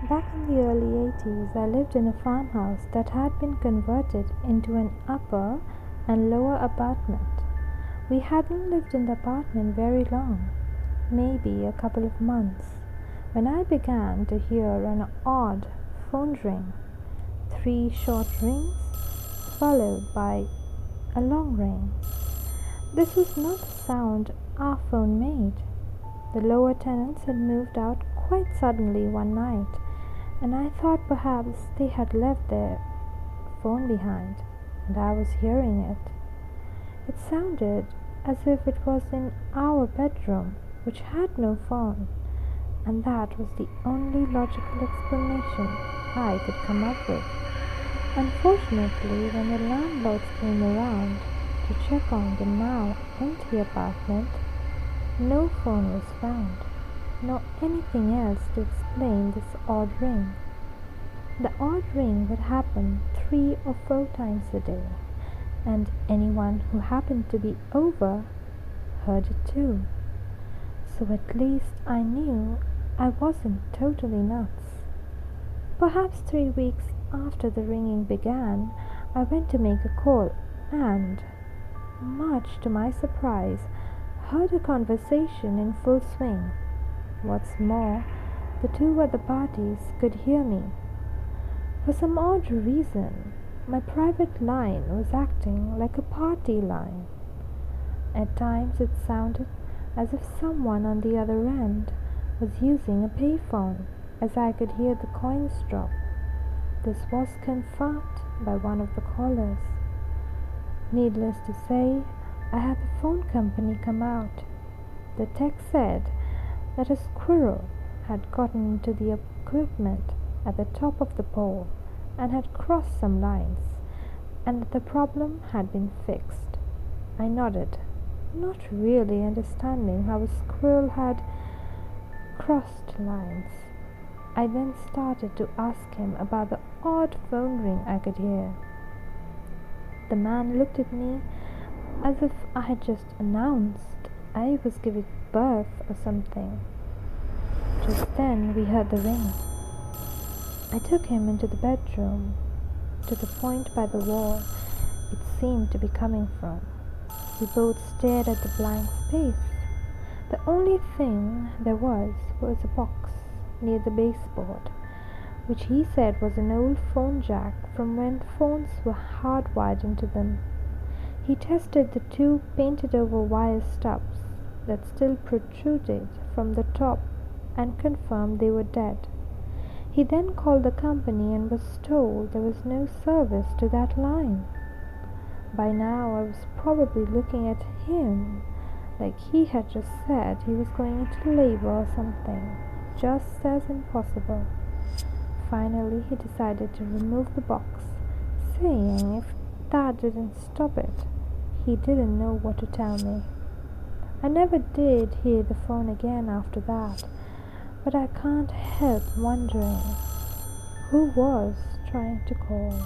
Back in the early 80s, I lived in a farmhouse that had been converted into an upper and lower apartment. We hadn't lived in the apartment very long, maybe a couple of months, when I began to hear an odd phone ring. 3 short rings, followed by a long ring. This was not the sound our phone made. The lower tenants had moved out quite suddenly one night, and I thought perhaps they had left their phone behind, and I was hearing it. It sounded as if it was in our bedroom, which had no phone, and that was the only logical explanation I could come up with. Unfortunately, when the landlords came around to check on the now empty apartment, no phone was found, nor anything else to explain this odd ring. The odd ring would happen 3 or 4 times a day, and anyone who happened to be over heard it too. So at least I knew I wasn't totally nuts. Perhaps 3 weeks after the ringing began, I went to make a call and, much to my surprise, heard a conversation in full swing. What's more, the 2 other parties could hear me. For some odd reason, my private line was acting like a party line. At times it sounded as if someone on the other end was using a payphone, as I could hear the coins drop. This was confirmed by one of the callers. Needless to say, I had the phone company come out. The tech said that a squirrel had gotten into the equipment at the top of the pole and had crossed some lines, and that the problem had been fixed. I nodded, not really understanding how a squirrel had crossed lines. I then started to ask him about the odd phone ring I could hear. The man looked at me as if I had just announced I was giving birth or something. Just then we heard the ring. I took him into the bedroom, to the point by the wall it seemed to be coming from. We both stared at the blank space. The only thing there was a box near the baseboard, which he said was an old phone jack from when phones were hardwired into them. He tested the 2 painted-over wire stubs that still protruded from the top and confirmed they were dead. He then called the company and was told there was no service to that line. By now I was probably looking at him like he had just said he was going into labor or something, just as impossible. Finally he decided to remove the box, saying if that didn't stop it, he didn't know what to tell me. I never did hear the phone again after that, but I can't help wondering who was trying to call.